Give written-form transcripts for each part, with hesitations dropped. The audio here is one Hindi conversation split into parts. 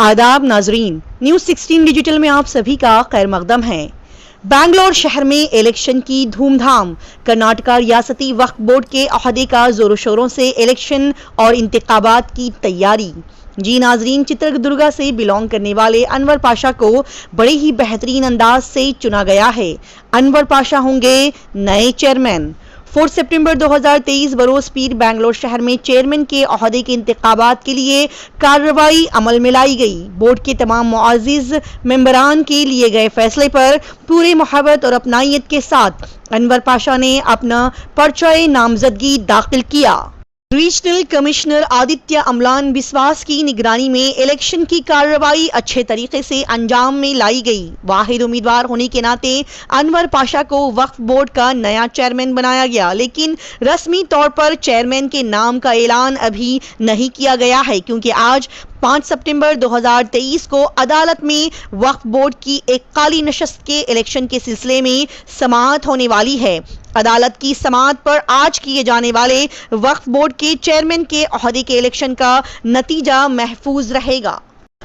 आदाब नाजरीन, न्यूज़ 16 डिजिटल में आप सभी का खैर मकदम है। बैंगलोर शहर में इलेक्शन की धूमधाम। कर्नाटका रियासती वक्फ बोर्ड के अहदे का जोरों शोरों से इलेक्शन और इंतखाबात की तैयारी। जी नाजरीन, चित्रदुर्गा से बिलोंग करने वाले अनवर पाशा को बड़े ही बेहतरीन अंदाज से चुना गया है। अनवर पाशा होंगे नए चेयरमैन। 4 सितंबर 2023 बरोज पीर बैंगलोर शहर में चेयरमैन के ओहदे के इंतखाबात के लिए कार्रवाई अमल में लाई गई। बोर्ड के तमाम मुअज़्ज़िज़ मेंबरान के लिए गए फैसले पर पूरे मोहब्बत और अपनायत के साथ अनवर पाशा ने अपना पर्चा नामजदगी दाखिल किया। रीजनल कमिश्नर आदित्य अमलान बिस्वास की निगरानी में इलेक्शन की कार्रवाई अच्छे तरीके से अंजाम में लाई गई। वाहिद उम्मीदवार होने के नाते अनवर पाशा को वक्फ बोर्ड का नया चेयरमैन बनाया गया, लेकिन रस्मी तौर पर चेयरमैन के नाम का ऐलान अभी नहीं किया गया है, क्योंकि आज 5 सितंबर 2023 को अदालत में वक्फ बोर्ड की एक काली नशस्त के इलेक्शन के सिलसिले में समाअत होने वाली है। अदालत की समाअत पर आज किए जाने वाले वक्फ बोर्ड के चेयरमैन के ओहदे के इलेक्शन का नतीजा महफूज रहेगा।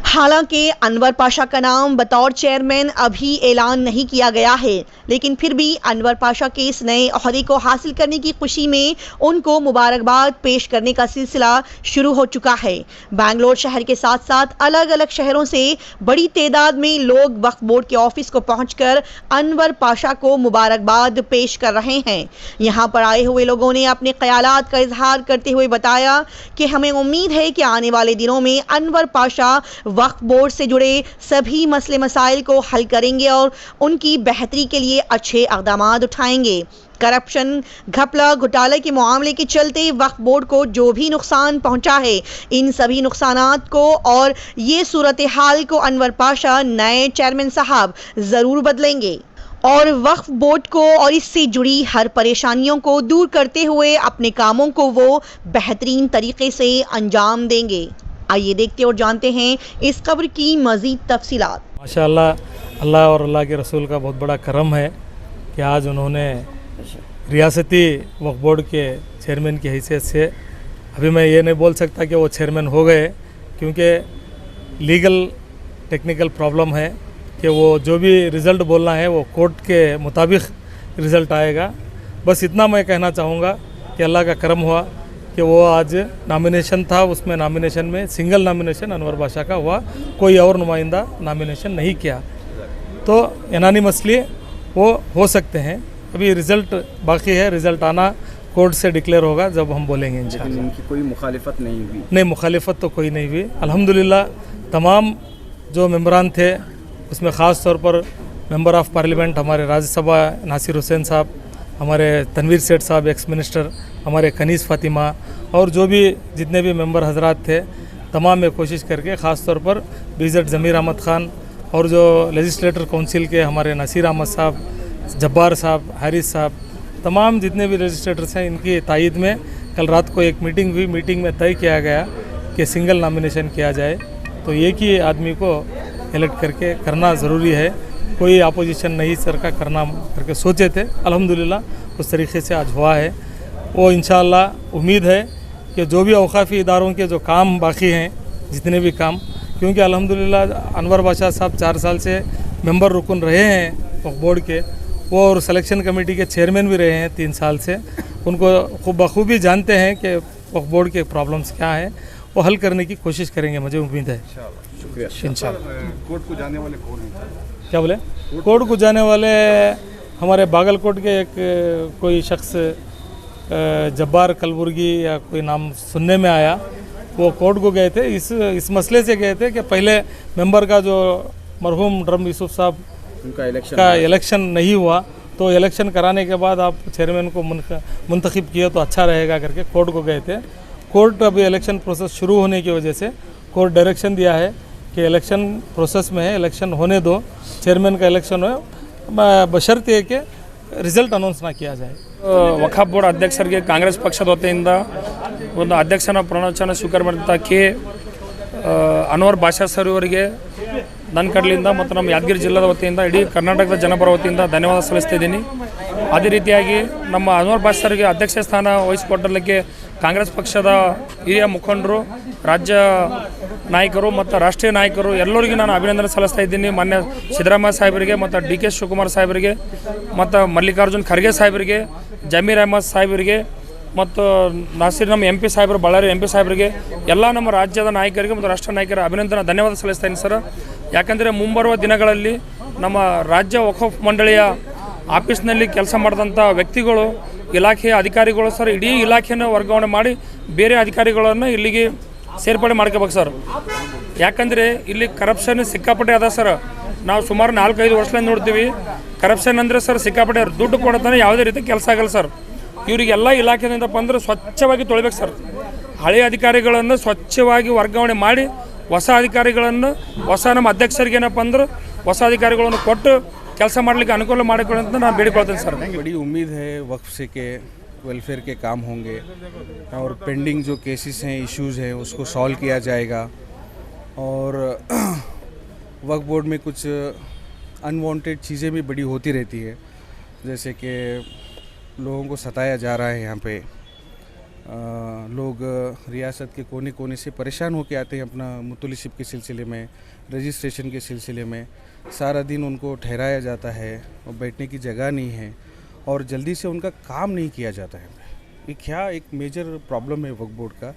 हालांकि अनवर पाशा का नाम बतौर चेयरमैन अभी ऐलान नहीं किया गया है, लेकिन फिर भी अनवर पाशा के इस नए ओहदे को हासिल करने की खुशी में उनको मुबारकबाद पेश करने का सिलसिला शुरू हो चुका है। बैंगलोर शहर के साथ साथ अलग अलग शहरों से बड़ी तादाद में लोग वक्फ बोर्ड के ऑफिस को पहुंचकर अनवर पाशा को मुबारकबाद पेश कर रहे हैं। यहाँ पर आए हुए लोगों ने अपने ख्यालात का इजहार करते हुए बताया कि हमें उम्मीद है कि आने वाले दिनों में अनवर पाशा वक्फ बोर्ड से जुड़े सभी मसले मसाइल को हल करेंगे और उनकी बेहतरी के लिए अच्छे इक़दाम उठाएंगे। करप्शन, घपला, घोटाले के मामले के चलते वक्फ बोर्ड को जो भी नुकसान पहुंचा है, इन सभी नुकसानात को और ये सूरत हाल को अनवर पाशा नए चेयरमैन साहब ज़रूर बदलेंगे और वक्फ बोर्ड को और इससे जुड़ी हर परेशानियों को दूर करते हुए अपने कामों को वो बेहतरीन तरीके से अंजाम देंगे। आइए देखते और जानते हैं इस खबर की मज़ीद तफसीलात। माशाअल्लाह, अल्लाह और अल्लाह के रसूल का बहुत बड़ा करम है कि आज उन्होंने रियासती वक्फ बोर्ड के चेयरमैन की हैसियत से, अभी मैं ये नहीं बोल सकता कि वो चेयरमैन हो गए, क्योंकि लीगल टेक्निकल प्रॉब्लम है कि वो जो भी रिज़ल्ट बोलना है वो कोर्ट के मुताबिक रिज़ल्ट आएगा। बस इतना मैं कहना चाहूँगा कि अल्लाह का करम हुआ कि वो आज नॉमिनेशन था, उसमें नॉमिनेशन में सिंगल नॉमिनेशन अनवर पाशा का हुआ, कोई और नुमाइंदा नॉमिनेशन नहीं किया, तो एनानिमसली वो हो सकते हैं। अभी रिज़ल्ट बाकी है, रिज़ल्ट आना कोर्ट से डिक्लेयर होगा जब हम बोलेंगे इंशाअल्लाह। उनकी कोई मुखालिफत नहीं हुई? नहीं, मुखालिफत तो कोई नहीं हुई अल्हम्दुलिल्लाह। तमाम जो मेंबरान थे उसमें ख़ास तौर पर मेंबर ऑफ़ पार्लियामेंट हमारे राज्यसभा नासिर हुसैन साहब, हमारे तनवीर सेठ साहब एक्स मिनिस्टर, हमारे कनीज़ फ़ातिमा और जो भी जितने भी मेंबर हजरात थे, तमाम में कोशिश करके ख़ास तौर पर बीज़ेड ज़मीर अहमद ख़ान और जो लेजिस्लेटर काउंसिल के हमारे नसीर अहमद साहब, जब्बार साहब, हारिस साहब, तमाम जितने भी लेजिस्लेटर्स हैं, इनकी तायद में कल रात को एक मीटिंग हुई। मीटिंग में तय किया गया कि सिंगल नॉमिनेशन किया जाए, तो एक ही आदमी को इलेक्ट करके करना ज़रूरी है, कोई अपोजिशन नहीं सर का करना करके सोचे थे। अल्हम्दुलिल्लाह उस तरीके से आज हुआ है। वो इंशाअल्लाह उम्मीद है कि जो भी औकाफ़ी इदारों के जो काम बाकी हैं, जितने भी काम, क्योंकि अल्हम्दुलिल्लाह अनवर पाशा साहब 4 साल से मेंबर रुकन रहे हैं वक्फ बोर्ड के, वो और सिलेक्शन कमेटी के चेयरमैन भी रहे हैं 3 साल से, उनको खूब बखूबी जानते हैं कि वक्फ बोर्ड के प्रॉब्लम्स क्या हैं, वो हल करने की कोशिश करेंगे, मुझे उम्मीद है इंशाअल्लाह। कोर्ट को जाने वाले कौन हैं? क्या बोले? कोर्ट को जाने वाले हमारे बागलकोट के एक कोई शख्स जब्बार कलबुर्गी या कोई नाम सुनने में आया, वो कोर्ट को गए थे, इस मसले से गए थे कि पहले मेंबर का जो मरहूम ड्रम यूसुफ साहब का इलेक्शन नहीं हुआ, तो इलेक्शन कराने के बाद आप चेयरमैन को मुंतखब किए तो अच्छा रहेगा करके कोर्ट को गए थे। कोर्ट अभी इलेक्शन प्रोसेस शुरू होने की वजह से कोर्ट डायरेक्शन दिया है कि इलेक्शन प्रोसेस में है, इलेक्शन होने दो, चेयरमैन का इलेक्शन हो, बशर्ते कि ರಿಸಲ್ಟ್ ಅನೌನ್ಸ್ किया जाए। ವಖಾಫ್ ಬೋರ್ಡ್ ಅಧ್ಯಕ್ಷರಿಗೆ ಕಾಂಗ್ರೆಸ್ ಪಕ್ಷದ ವತಿಯಿಂದ ಒಂದು ಅಧ್ಯಕ್ಷನ ಪ್ರಮಾಣವಚನ ಸ್ವೀಕಾರ ಮಾಡಿದಂಥ ಅನ್ವರ್ ಪಾಶಾ ಸರ್ ಅವರಿಗೆ ನನ್ನ ಕಡೆಯಿಂದ ಮತ್ತು ನಮ್ಮ ಯಾದಗಿರಿ ಜಿಲ್ಲೆಯ ವತಿಯಿಂದ ಇಡೀ ಕರ್ನಾಟಕದ ಜನಪರ ವತಿಯಿಂದ ಧನ್ಯವಾದ ಸಲ್ಲಿಸ್ತಾ ಇದ್ದೀನಿ। ಅದೇ ರೀತಿಯಾಗಿ ನಮ್ಮ ಅನ್ವರ್ ಪಾಶಾ ಸರ್ಗೆ ಅಧ್ಯಕ್ಷ ಸ್ಥಾನ ವಹಿಸಿಕೊಟ್ಟಲಿಕ್ಕೆ ಕಾಂಗ್ರೆಸ್ ಪಕ್ಷದ ಹಿರಿಯ ಮುಖಂಡರು, ರಾಜ್ಯ ನಾಯಕರು ಮತ್ತು ರಾಷ್ಟ್ರೀಯ ನಾಯಕರು ಎಲ್ಲರಿಗೂ ನಾನು ಅಭಿನಂದನೆ ಸಲ್ಲಿಸ್ತಾ ಇದ್ದೀನಿ. ಮಾನ್ಯ ಸಿದ್ದರಾಮಯ್ಯ ಸಾಹೇಬರಿಗೆ ಮತ್ತು ಡಿ ಕೆ ಶಿವಕುಮಾರ್ ಸಾಹೇಬರಿಗೆ ಮತ್ತು ಮಲ್ಲಿಕಾರ್ಜುನ್ ಖರ್ಗೆ ಸಾಹೇಬರಿಗೆ, ಜಮೀರ್ ಅಹಮದ್ ಸಾಹೇಬರಿಗೆ ಮತ್ತು ನಾಸೀರ್ ನಮ್ಮ MP ಸಾಹೇಬರು, ಬಳ್ಳಾರಿ MP ಸಾಹೇಬರಿಗೆ, ಎಲ್ಲ ನಮ್ಮ ರಾಜ್ಯದ ನಾಯಕರಿಗೆ ಮತ್ತು ರಾಷ್ಟ್ರ ನಾಯಕರ ಅಭಿನಂದನೆ ಧನ್ಯವಾದ ಸಲ್ಲಿಸ್ತಾ ಇದ್ದೀನಿ ಸರ್. ಯಾಕಂದರೆ ಮುಂಬರುವ ದಿನಗಳಲ್ಲಿ ನಮ್ಮ ರಾಜ್ಯ ವಕ್ಫ್ ಮಂಡಳಿಯ ಆಫೀಸ್ನಲ್ಲಿ ಕೆಲಸ ಮಾಡಿದಂಥ ವ್ಯಕ್ತಿಗಳು, ಇಲಾಖೆಯ ಅಧಿಕಾರಿಗಳು ಸರ್, ಇಡೀ ಇಲಾಖೆಯನ್ನು ವರ್ಗಾವಣೆ ಮಾಡಿ ಬೇರೆ ಅಧಿಕಾರಿಗಳನ್ನು ಇಲ್ಲಿಗೆ ಸೇರ್ಪಡೆ ಮಾಡ್ಕೋಬೇಕು ಸರ್. ಯಾಕಂದರೆ ಇಲ್ಲಿ ಕರಪ್ಷನ್ ಸಿಕ್ಕಾಪಟ್ಟೆ ಅದ ಸರ್. ನಾವು ಸುಮಾರು 4-5 ವರ್ಷದಿಂದ ನೋಡ್ತೀವಿ. ಕರಪ್ಷನ್ ಅಂದರೆ ಸರ್ ಸಿಕ್ಕಾಪಟ್ಟೆ ದುಡ್ಡು ಕೊಡೋತಾನೆ ಯಾವುದೇ ರೀತಿ ಕೆಲಸ ಆಗಲ್ಲ ಸರ್. ಇವರಿಗೆಲ್ಲ ಇಲಾಖೆಯಿಂದ ಬಂದರೆ ಸ್ವಚ್ಛವಾಗಿ ತೊಳಿಬೇಕು ಸರ್. ಹಳೆಯ ಅಧಿಕಾರಿಗಳನ್ನು ಸ್ವಚ್ಛವಾಗಿ ವರ್ಗಾವಣೆ ಮಾಡಿ ಹೊಸ ಅಧಿಕಾರಿಗಳನ್ನು, ಹೊಸ ನಮ್ಮ ಅಧ್ಯಕ್ಷರಿಗೆ ಏನಪ್ಪ ಅಂದ್ರೆ ಹೊಸ ಅಧಿಕಾರಿಗಳನ್ನು ಕೊಟ್ಟು ಕೆಲಸ ಮಾಡಲಿಕ್ಕೆ ಅನುಕೂಲ ಮಾಡಿಕೊಳ್ಳಿ ಅಂತ ನಾನು ಬೇಡಿಕೊಳ್ತೇನೆ ಸರ್. बड़ी उम्मीद है वक्फ से के वेलफेयर के काम होंगे और पेंडिंग जो केसेस हैं, इश्यूज़ हैं, उसको सॉल्व किया जाएगा। और वक्फ बोर्ड में कुछ अनवांटेड चीज़ें भी बड़ी होती रहती है, जैसे कि लोगों को सताया जा रहा है यहाँ पे। लोग रियासत के कोने कोने से परेशान होकर आते हैं अपना मुतलिशिप के सिलसिले में, रजिस्ट्रेशन के सिलसिले में। सारा दिन उनको ठहराया जाता है और बैठने की जगह नहीं है और जल्दी से उनका काम नहीं किया जाता है। ये क्या एक मेजर प्रॉब्लम है वक्फ बोर्ड का,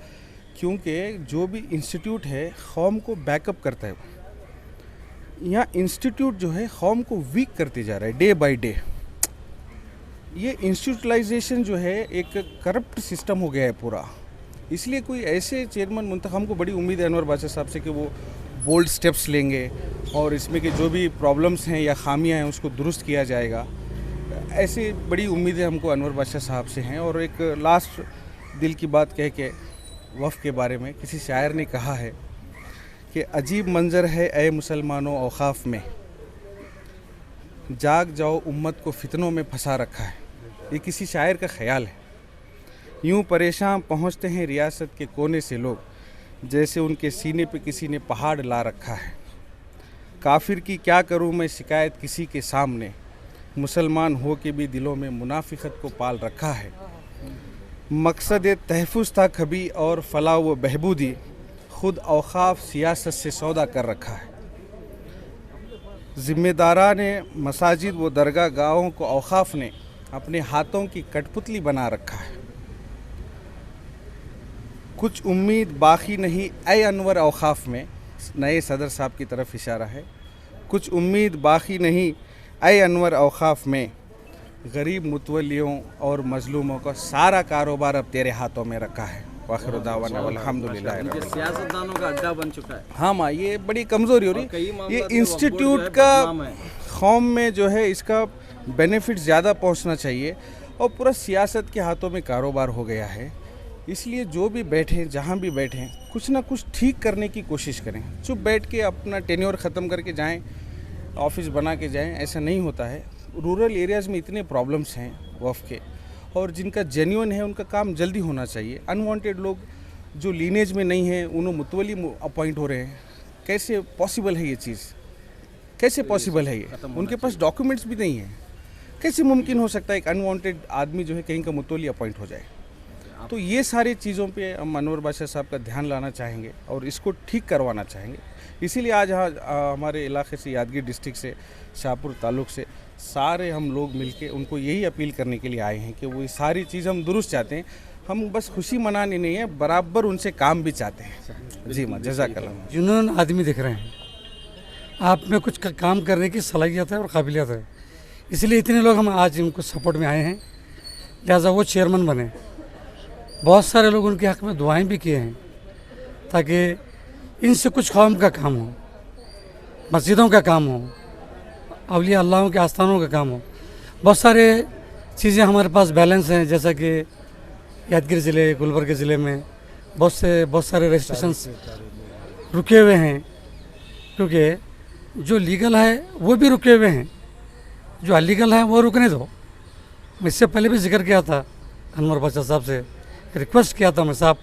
क्योंकि जो भी इंस्टीट्यूट है कौम को बैकअप करता है, यहाँ इंस्टीट्यूट जो है कौम को वीक करते जा रहा है डे बाय डे। ये इंस्टीट्यूटलाइजेशन जो है एक करप्ट सिस्टम हो गया है पूरा। इसलिए कोई ऐसे चेयरमैन मुंतखब, हमको बड़ी उम्मीद है अनवर बादशाह साहब से कि वो बोल्ड स्टेप्स लेंगे और इसमें के जो भी प्रॉब्लम्स हैं या खामियां हैं उसको दुरुस्त किया जाएगा। ऐसी बड़ी उम्मीदें हमको अनवर बादशाह साहब से हैं। और एक लास्ट दिल की बात कह के वफ़ के बारे में किसी शायर ने कहा है कि अजीब मंज़र है ए मुसलमानों औक़ाफ़ में, जाग जाओ उम्मत को फितनों में फंसा रखा है। ये किसी शायर का ख्याल है। यूं परेशान पहुंचते हैं रियासत के कोने से लोग, जैसे उनके सीने पे किसी ने पहाड़ ला रखा है। काफिर की क्या करूं मैं शिकायत किसी के सामने, मुसलमान हो के भी दिलों में मुनाफिकत को पाल रखा है। मकसद तहफ़्फ़ुज़ था कभी और फलाह व बहबूदी, खुद औक़ाफ़ सियासत से सौदा कर रखा है। ज़िम्मेदारान ने मसाजिद व दरगाह गाहों को औक़ाफ़ ने अपने हाथों की कठपुतली बना रखा है। कुछ उम्मीद बाकी नहीं ए अनवर औक़ाफ़ में, नए सदर साहब की तरफ इशारा है। कुछ उम्मीद बाकी नहीं ए अनवर औक़ाफ़ में, गरीब मुतवल्लियों और मज़लूमों का सारा कारोबार अब तेरे हाथों में रखा है। वाखिर दावाना अल्हम्दुलिल्लाह। सियासतदानों का अड्डा बन चुका है। हाँ माँ, ये बड़ी कमज़ोरी हो रही। ये इंस्टीट्यूट का कौम में जो है इसका बेनिफिट ज़्यादा पहुँचना चाहिए और पूरा सियासत के हाथों में कारोबार हो गया है। इसलिए जो भी बैठें, जहाँ भी बैठें, कुछ ना कुछ ठीक करने की कोशिश करें। चुप बैठ के अपना टेन्योर ख़त्म करके जाएं, ऑफिस बना के जाएं, ऐसा नहीं होता है। रूरल एरियाज़ में इतने प्रॉब्लम्स हैं वफ़ के, और जिनका जेन्युइन है उनका काम जल्दी होना चाहिए। अनवांटेड लोग जो लीनेज में नहीं हैं उन्हें मुतवली अपॉइंट हो रहे हैं। कैसे पॉसिबल है ये चीज़? कैसे पॉसिबल है ये? उनके पास डॉक्यूमेंट्स भी नहीं हैं। कैसे मुमकिन हो सकता है एक अनवांटेड आदमी जो है कहीं का मुतवली अपॉइंट हो जाए? तो ये सारी चीज़ों पे हम अनवर बादशाह साहब का ध्यान लाना चाहेंगे और इसको ठीक करवाना चाहेंगे। इसीलिए आज हमारे इलाके से, यादगीर डिस्ट्रिक्ट से, शाहपुर ताल्लुक से सारे हम लोग मिलके उनको यही अपील करने के लिए आए हैं कि वो ये सारी चीज़ हम दुरुस्त चाहते हैं। हम बस खुशी मनानी नहीं है, बराबर उनसे काम भी चाहते हैं। जी माँ, जज़ाकल्लाह। जुनून आदमी दिख रहे हैं, आप में कुछ काम करने की सलाहियत है और काबिलियत है, इसलिए इतने लोग हम आज उनको सपोर्ट में आए हैं। लिहाजा वो चेयरमैन बने। बहुत सारे लोग उनके हक़ में दुआएं भी किए हैं ताकि इनसे कुछ कौम का काम हो, मस्जिदों का काम हो, अवलिया अल्लाहों के आस्थानों का काम हो। बहुत सारे चीज़ें हमारे पास बैलेंस हैं, जैसा कि यादगीर ज़िले, गुलबर्ग ज़िले में बहुत सारे रजिस्ट्रेशन रुके हुए हैं, क्योंकि जो लीगल है वो भी रुके हुए हैं, जो अलीगल है वो रुकने दो। मैं इससे पहले भी जिक्र किया था अनवर बादशाह साहब से, रिक्वेस्ट किया था मैं, साहब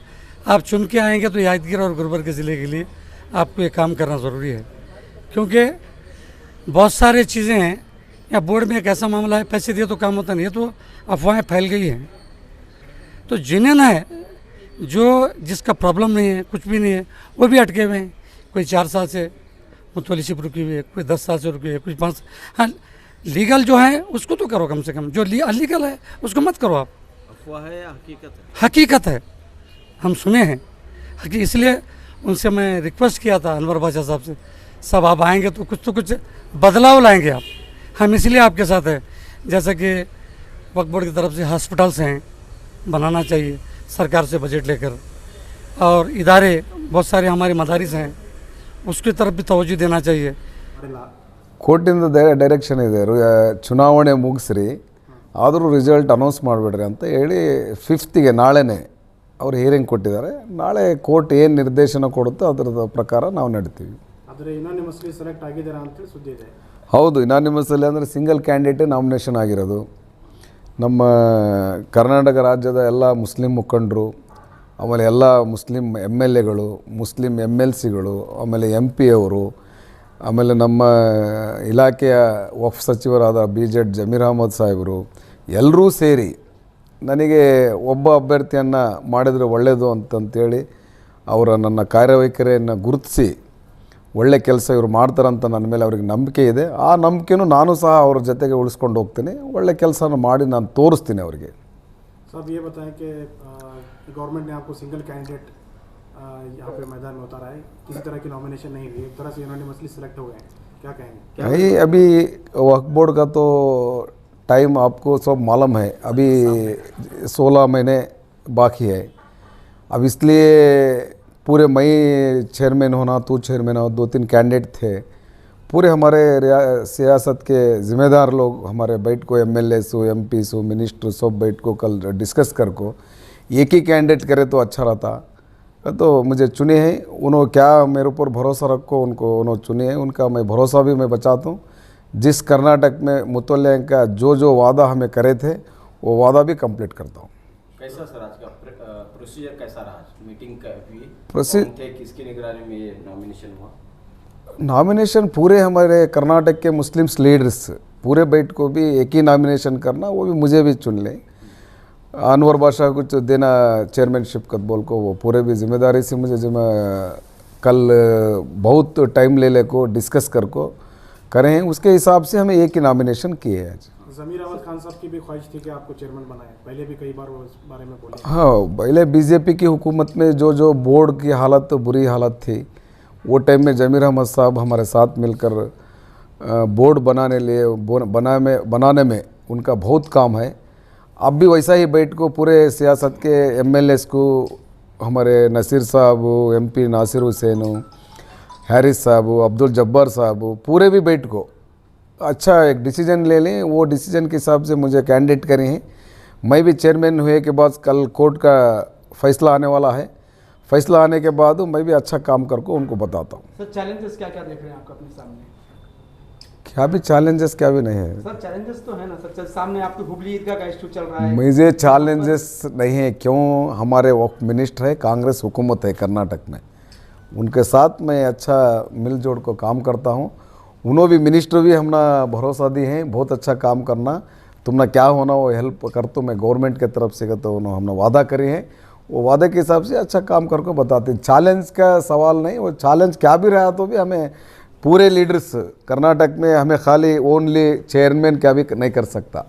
आप चुन के आएंगे तो यादगीर और गुलबर्ग ज़िले के लिए आपको ये काम करना ज़रूरी है, क्योंकि बहुत सारे चीज़ें हैं। या बोर्ड में एक ऐसा मामला है, पैसे दिए तो काम होता नहीं है, तो अफवाहें फैल गई हैं। तो जिन्हें है जो जिसका प्रॉब्लम नहीं है, कुछ भी नहीं है, वो भी अटके हुए हैं। कोई 4 साल से मुतवलीशिप रुकी हुई है, कोई 10 साल से रुकी हुई है, कुछ 5। हाँ, लीगल जो है उसको तो करो कम से कम, जो अलीगल है उसको मत करो आप। अफवाह है या हकीकत है? हकीकत है, हम सुने हैं इसलिए उनसे मैं रिक्वेस्ट किया था अनवर बादशाह साहब से, सब आप आएंगे तो कुछ बदलाव लाएंगे आप, हम इसलिए आपके साथ हैं। जैसे कि वक्फ बोर्ड की तरफ से हॉस्पिटल्स हैं, बनाना चाहिए सरकार से बजट लेकर, और इदारे बहुत सारे हमारे मदारिस हैं, उसकी तरफ भी तवज्जो देना चाहिए। ಕೋರ್ಟಿಂದ ಡೈರೆಕ್ಷನ್ ಇದೆ, ಚುನಾವಣೆ ಮುಗಿಸ್ರಿ ಆದರೂ ರಿಸಲ್ಟ್ ಅನೌನ್ಸ್ ಮಾಡಿಬಿಡ್ರಿ ಅಂತ ಹೇಳಿ 5th ನಾಳೆನೇ ಅವರು ಹಿಯರಿಂಗ್ ಕೊಟ್ಟಿದ್ದಾರೆ. ನಾಳೆ ಕೋರ್ಟ್ ಏನು ನಿರ್ದೇಶನ ಕೊಡುತ್ತೋ ಅದರ ಪ್ರಕಾರ ನಾವು ನಡ್ತೀವಿ. ಆದರೆ ಯುನಾನಿಮಸ್ಲಿ ಸೆಲೆಕ್ಟ್ ಆಗಿದ್ದಾರೆ ಅಂತೇಳಿ ಸುದ್ದಿ ಇದೆ. ಹೌದು, ಯುನಾನಿಮಸ್ಲಿ ಅಂದರೆ ಸಿಂಗಲ್ ಕ್ಯಾಂಡಿಡೇಟೇ ನಾಮಿನೇಷನ್ ಆಗಿರೋದು. ನಮ್ಮ ಕರ್ನಾಟಕ ರಾಜ್ಯದ ಎಲ್ಲ ಮುಸ್ಲಿಂ ಮುಖಂಡರು, ಆಮೇಲೆ ಎಲ್ಲ ಮುಸ್ಲಿಂ MLAಗಳು, ಮುಸ್ಲಿಂ MLCಗಳು, ಆಮೇಲೆ MP ಅವರು, ಆಮೇಲೆ ನಮ್ಮ ಇಲಾಖೆಯ ವಕ್ಫ್ ಸಚಿವರಾದ BZ ಜಮೀರ್ ಅಹಮದ್ ಸಾಹೇಬರು ಎಲ್ಲರೂ ಸೇರಿ ನನಗೆ ಒಬ್ಬ ಅಭ್ಯರ್ಥಿಯನ್ನು ಮಾಡಿದರೆ ಒಳ್ಳೆಯದು ಅಂತಂತೇಳಿ ಅವರ ನನ್ನ ಕಾರ್ಯವೈಖರಿಯನ್ನು ಗುರುತಿಸಿ ಒಳ್ಳೆ ಕೆಲಸ ಇವರು ಮಾಡ್ತಾರಂತ ನನ್ನ ಮೇಲೆ ಅವ್ರಿಗೆ ನಂಬಿಕೆ ಇದೆ. ಆ ನಂಬಿಕೆನೂ ನಾನು ಸಹ ಅವ್ರ ಜೊತೆಗೆ ಉಳಿಸ್ಕೊಂಡು ಹೋಗ್ತೀನಿ, ಒಳ್ಳೆ ಕೆಲಸನ ಮಾಡಿ ನಾನು ತೋರಿಸ್ತೀನಿ ಅವರಿಗೆ. सब ये बताएं कि गवर्नमेंट ने आपको सिंगल कैंडिडेट यहाँ पे मैदान में उतारा है, किसी तरह की नॉमिनेशन नहीं हुई, एक तरह से यूनानिमसली सिलेक्ट हो गए हैं, क्या कहेंगे? भाई अभी वक्फ बोर्ड का तो टाइम आपको सब मालूम है, अभी 16 महीने बाकी है. अब इसलिए पूरे मई चेयरमैन होना, तू चेयरमैन हो, 2-3 कैंडिडेट थे. पूरे हमारे सियासत के ज़िम्मेदार लोग हमारे बैठ को MLAs हो, MPs हो, मिनिस्टर सब बैठ को कल डिस्कस कर को एक ही कैंडिडेट करे तो अच्छा रहता. तो मुझे चुने हैं उन्होंने, क्या मेरे ऊपर भरोसा रखो, उनको उन्होंने चुने हैं, उनका मैं भरोसा भी मैं बचाता हूँ. जिस कर्नाटक में मुतवल्ली का जो वादा हमें करे थे वो वादा भी कंप्लीट करता हूँ. कैसा सर आज का प्रोसीजर कैसा रहा? मीटिंग हुई, थे किसकी निगरानी में ये नॉमिनेशन हुआ? नॉमिनेशन पूरे हमारे कर्नाटक के मुस्लिम्स लीडर्स पूरे बैठ को भी एक ही नॉमिनेशन करना, वो भी मुझे भी चुन लें. अनवर बादशाह कुछ देना चेयरमैनशिप का बोल को, वो पूरे भी जिम्मेदारी से मुझे कल बहुत टाइम ले को डिस्कस कर को करें, उसके हिसाब से हमें एक ही नॉमिनेशन किए हैं आज. जमीर अहमद खान साहब की भी ख्वाहिश थी कि आपको चेयरमैन बनाए, पहले भी कई बार वो इस बारे में बोले. हाँ, पहले BJP की हुकूमत में जो बोर्ड की हालत बुरी हालत थी, वो टाइम में जमीर अहमद साहब हमारे साथ मिलकर बोर्ड बनाने में उनका बहुत काम है. अब भी वैसा ही बैठ को पूरे सियासत के MLAs को, हमारे नसीर साहब, MP नासिर हुसैन, हैरिस साहब, अब्दुल जब्बार साहब, पूरे भी बैठ को अच्छा एक डिसीजन ले लें. वो डिसीजन के हिसाब से मुझे कैंडिडेट करें हैं. मैं भी चेयरमैन हुए के बाद कल कोर्ट का फैसला आने वाला है, फैसला आने के बाद मैं भी अच्छा काम करके उनको बताता हूँ. सर चैलेंजेस क्या क्या देख रहे हैं आप अपने सामने? क्या भी चैलेंजेस क्या भी नहीं है सर, चैलेंजेस तो है ना सर, सामने आपकी हुबली ईदगाह का इशू चल रहा है. मुझे चैलेंजेस नहीं है, क्यों? हमारे वक्फ मिनिस्टर है, कांग्रेस हुकूमत है कर्नाटक में, उनके साथ मैं अच्छा मिलजुल को काम करता हूँ. उन्होंने भी मिनिस्टर भी हमने भरोसा दी हैं, बहुत अच्छा काम करना, तुमने क्या होना वो हेल्प कर, तो मैं गवर्नमेंट के तरफ से तो उन्होंने हमने वादा करे हैं, वो वादे के हिसाब से अच्छा काम करके बताते हैं. चैलेंज का सवाल नहीं, वो चैलेंज क्या भी रहा तो भी हमें पूरे लीडर्स कर्नाटक में, हमें खाली ओनली चेयरमैन क्या भी नहीं कर सकता.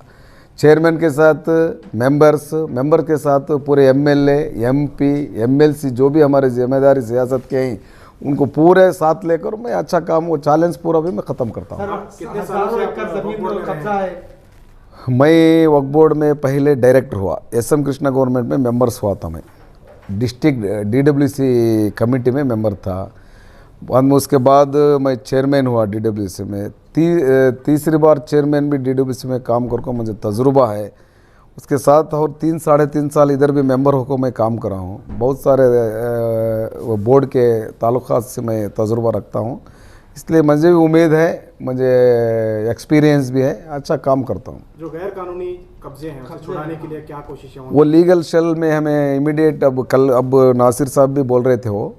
चेयरमैन के साथ मेंबर के साथ पूरे MLA, MP, MLC जो भी हमारे जिम्मेदारी सियासत के हैं उनको पूरे साथ लेकर मैं अच्छा काम, वो चैलेंज पूरा भी मैं ख़त्म करता हूँ. कितने सालों से आपका जमीन में कब्जा है? मैं वक्फ बोर्ड में पहले डायरेक्टर हुआ, SM कृष्णा गवर्नमेंट में मेंबर्स हुआ था. मैं डिस्ट्रिक्ट DWC कमेटी में मेंबर था. बाद में उसके बाद मैं चेयरमैन हुआ DWC में. तीसरी बार चेयरमैन भी DWC में काम करके मुझे तजुर्बा है. उसके साथ और 3-3.5 साल इधर भी मेंबर होकर मैं काम कर रहा हूँ. बहुत सारे बोर्ड के ताल्लुकात से मैं तजुर्बा रखता हूँ, इसलिए मुझे भी उम्मीद है, मुझे एक्सपीरियंस भी है, अच्छा काम करता हूँ. जो गैर कानूनी कब्जे हैं उसे छुड़ाने के लिए क्या कोशिशें होंगी? वो लीगल सेल में हमें इमीडिएट, अब नासिर साहब भी बोल रहे थे, वो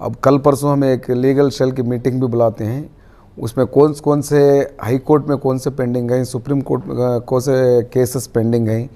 अब कल परसों हमें एक लीगल सेल की मीटिंग भी बुलाते हैं. उसमें कौन से हाई कोर्ट में कौन से पेंडिंग हैं, सुप्रीम कोर्ट में कौन से केसेस पेंडिंग हैं,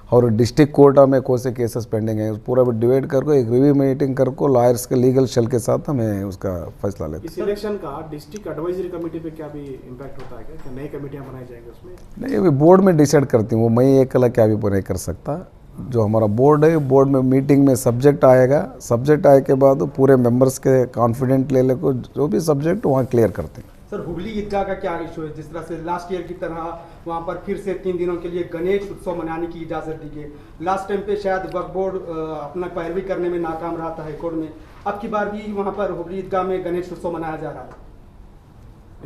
और डिस्ट्रिक्ट कोर्ट में कौन से केसेस पेंडिंग हैं, पूरा डिवाइड करके एक रिव्यू मीटिंग करके लॉयर्स के लीगल सेल के साथ हमें उसका फैसला लेते हैं। इस इलेक्शन का डिस्ट्रिक्ट एडवाइजरी कमेटी पे क्या भी इम्पैक्ट होता है क्या, नई कमेटियां बनाई जाएंगी उसमें? नहीं, अभी बोर्ड में डिसाइड करती हूँ वो, मैं अकेला क्या भी नहीं कर सकता। जो हमारा बोर्ड है, बोर्ड में मीटिंग में सब्जेक्ट आएगा, सब्जेक्ट आए के बाद पूरे मेंबर्स के कॉन्फिडेंट ले को जो भी सब्जेक्ट वहाँ क्लियर करते हैं। सर हुबली ईदगाह का क्या इशू है? जिस तरह से लास्ट ईयर की तरह वहाँ पर फिर से 3 दिनों के लिए गणेश उत्सव मनाने की इजाज़त दी गई। लास्ट टाइम पे शायद वक्फ बोर्ड अपना पैरवी करने में नाकाम रहा था हाईकोर्ट में, अब की बार भी वहाँ पर हुबली ईदगाह में गणेश उत्सव मनाया जा रहा है।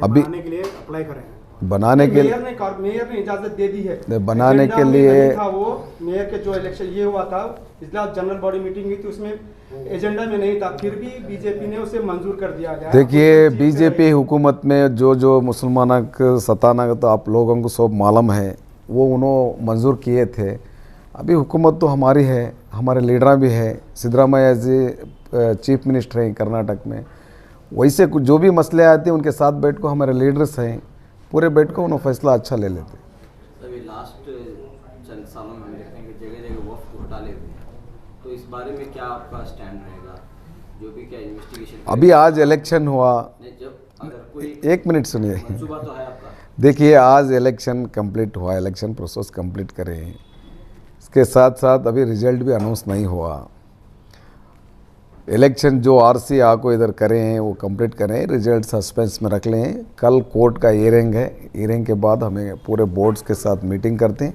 अभी बनाने के लिए अप्लाई करें, बनाने के लिए मेयर ने इजाज़त दे दी है। बनाने के एजेंडा में लिए नहीं था वो, मेयर के जो इलेक्शन ये हुआ था, इसलिए जनरल बॉडी मीटिंग हुई थी, उसमें एजेंडा में नहीं था, फिर भी बीजेपी ने उसे मंजूर कर दिया गया। देखिए, बीजेपी हुकूमत में जो मुसलमानों को सताना तो आप लोगों को सब मालूम है, वो उन्होंने मंजूर किए थे। अभी हुकूमत तो हमारी है, हमारे लीडर भी है, सिद्धरामैया जी चीफ मिनिस्टर हैं कर्नाटक में। वैसे कुछ जो भी मसले आते हैं उनके साथ बैठ को हमारे लीडर्स हैं, पूरे बैठ को उन्होंने फैसला अच्छा ले लेते। अभी लास्ट चंद सालों में हम देखते हैं कि जगह जगह वक्फ घोटाले हुए हैं, तो इस बारे में क्या आपका स्टैंड रहेगा? जो भी क्या इन्वेस्टिगेशन अभी आज इलेक्शन हुआ, जब अगर कोई एक मिनट सुनिए, मंसूबा तो है आपका? देखिए आज इलेक्शन कंप्लीट हुआ, इलेक्शन प्रोसेस कंप्लीट करें, इसके साथ साथ अभी रिजल्ट भी अनाउंस नहीं हुआ। इलेक्शन जो आरसी को इधर करें वो कंप्लीट करें, रिजल्ट सस्पेंस में रख लें। कल कोर्ट का हियरिंग है, हियरिंग के बाद हमें पूरे बोर्ड्स के साथ मीटिंग करते हैं।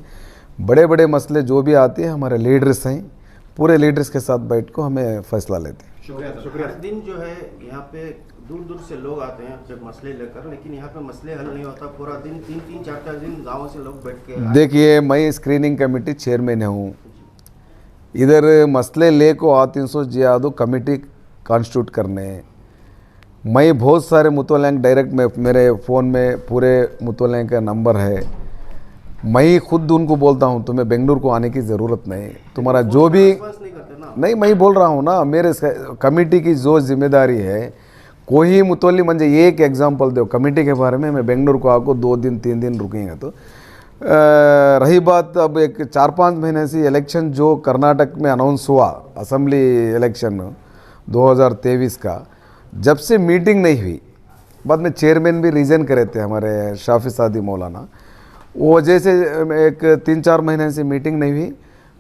बड़े बड़े मसले जो भी आते हैं हमारे लीडर्स हैं, पूरे लीडर्स के साथ बैठ को हमें फैसला लेते हैं। शुक्रिया। हर दिन जो है यहाँ पे दूर दूर से लोग आते हैं जब मसले लेकर, लेकिन यहाँ पे मसले हल नहीं होता। पूरा दिन 3-4 दिन गाँव से लोग बैठ के। देखिए, मैं स्क्रीनिंग कमेटी चेयरमैन हूँ, इधर मसले ले को 300 ज्यादा कमेटी कॉन्स्टिट्यूट करने हैं। मैं बहुत सारे मुतल्लिक़ डायरेक्ट में मेरे फ़ोन में पूरे मुतल्लिक़ का नंबर है, मैं खुद उनको बोलता हूँ तुम्हें बेंगलुरु को आने की ज़रूरत नहीं, तुम्हारा जो भी नहीं, मैं बोल रहा हूँ ना, मेरे कमेटी की जो जिम्मेदारी है, कोई मुतल्ली मुझे एक एग्जांपल दो कमेटी के बारे में, मैं बेंगलुरु को आको 2 दिन 3 दिन रुकेंगे। तो रही बात अब एक 4-5 महीने से इलेक्शन जो कर्नाटक में अनाउंस हुआ, असेंबली इलेक्शन 2023 का, जब से मीटिंग नहीं हुई, बाद में चेयरमैन भी रीज़न करे थे हमारे शाफी सादी मौलाना, वो वजह से एक 3-4 महीने से मीटिंग नहीं हुई।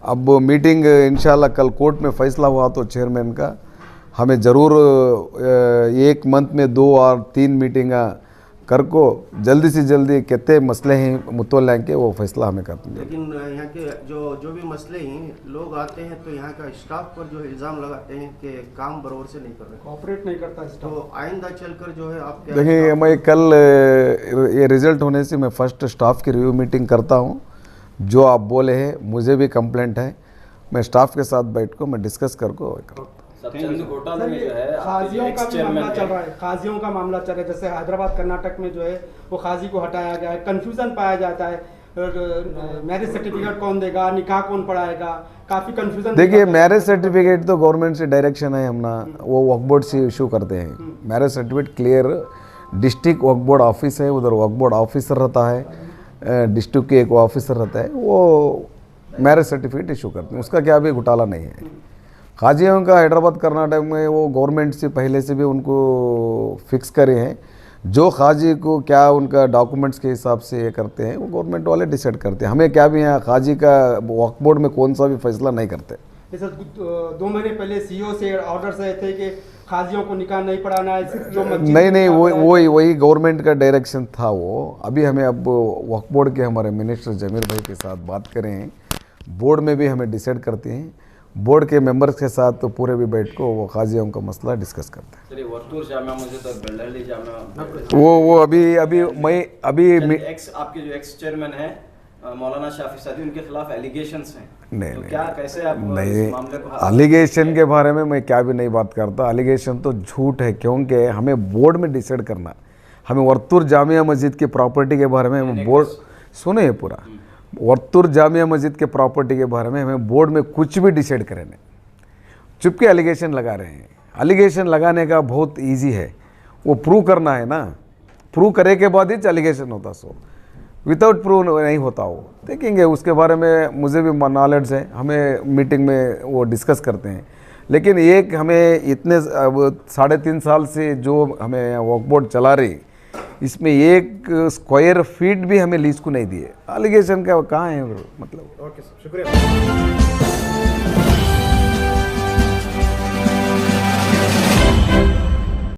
अब मीटिंग इंशाल्लाह कल कोर्ट में फ़ैसला हुआ तो चेयरमैन का हमें ज़रूर 1 मंथ में 2 और 3 मीटिंग कर को जल्दी से जल्दी कितने मसले हैं मुतल्लिक़ के वो फैसला हमें करते हैं। लेकिन यहाँ के जो भी मसले हैं, लोग आते हैं तो यहाँ का स्टाफ पर जो इल्ज़ाम लगाते हैं कि काम बराबर से नहीं कर रहे, कोऑपरेट नहीं करता स्टाफ। तो आइंदा चलकर जो है आप देखिए, मैं कल ये रिज़ल्ट होने से मैं फर्स्ट स्टाफ की रिव्यू मीटिंग करता हूँ। जो आप बोले हैं, मुझे भी कंप्लेंट है, मैं स्टाफ के साथ बैठ को मैं डिस्कस करको घोटाले में जो है खाजियों का भी मामला चल रहा है, खाजियों का मामला चल रहा है। जैसे हैदराबाद कर्नाटक में जो है वो खाजी को हटाया गया है, कंफ्यूजन पाया जाता है, मैरिज सर्टिफिकेट कौन देगा, निकाह कौन पढ़ाएगा, काफ़ी कंफ्यूजन। देखिए, मैरिज सर्टिफिकेट तो गवर्नमेंट से डायरेक्शन है, हम ना वो वक्फ बोर्ड से इशू करते हैं। मैरिज सर्टिफिकेट क्लियर डिस्ट्रिक्ट वक्फ बोर्ड ऑफिस है, उधर वक्फ बोर्ड ऑफिसर रहता है, डिस्ट्रिक्ट के एक ऑफिसर रहता है, वो मैरिज सर्टिफिकेट इशू करते हैं, उसका क्या भी घोटाला नहीं है। खाजियों का हैदराबाद कर्नाटक में वो गवर्नमेंट से पहले से भी उनको फिक्स करे हैं, जो खाजी को क्या उनका डॉक्यूमेंट्स के हिसाब से ये करते हैं वो गवर्नमेंट वाले डिसाइड करते हैं। हमें क्या भी यहाँ खाजी का वक्फ बोर्ड में कौन सा भी फैसला नहीं करते। जैसे 2 महीने पहले सीईओ से ऑर्डर्स आए थे कि खाजियों को निकाह नहीं पढ़ाना है, सिर्फ जो नहीं, वही गवर्नमेंट का डायरेक्शन था वो। अभी हमें अब वक्फ बोर्ड के हमारे मिनिस्टर जमीर भाई के साथ बात करें हैं, बोर्ड में भी हमें डिसाइड करते हैं, बोर्ड के मेंबर्स के साथ तो पूरे भी बैठ को वो खाजियों का मसला डिस्कस करते हैं। वो अभी आपके जो एक्स चेयरमैन है मौलाना शाफी सादी, उनके खिलाफ एलिगेशंस हैं। नहीं, क्या कैसे आप नहीं, इस मामले को एलिगेशन के बारे में मैं क्या भी नहीं बात करता। एलिगेशन तो झूठ है, क्योंकि हमें बोर्ड में डिसाइड करना, हमें वर्तुर जामिया मस्जिद की प्रॉपर्टी के बारे में हमें बोर्ड सुने पूरा वर्तुर जामिया मस्जिद के प्रॉपर्टी के बारे में हमें बोर्ड में कुछ भी डिसाइड करें नहीं, चुपके एलिगेशन लगा रहे हैं। एलिगेशन लगाने का बहुत इजी है, वो प्रूव करना है ना, प्रूव करे के बाद ही एलिगेशन होता। सो विदाउट प्रूफ नहीं होता, वो देखेंगे उसके बारे में मुझे भी नॉलेज है, हमें मीटिंग में वो डिस्कस करते हैं। लेकिन एक हमें इतने 3.5 साल से जो हमें वक्फ बोर्ड चला रही, इसमें 1 स्क्वायर फीट भी हमें लीज को नहीं दिए। एलिगेशन का कहाँ है मतलब। ओके सर, शुक्रिया।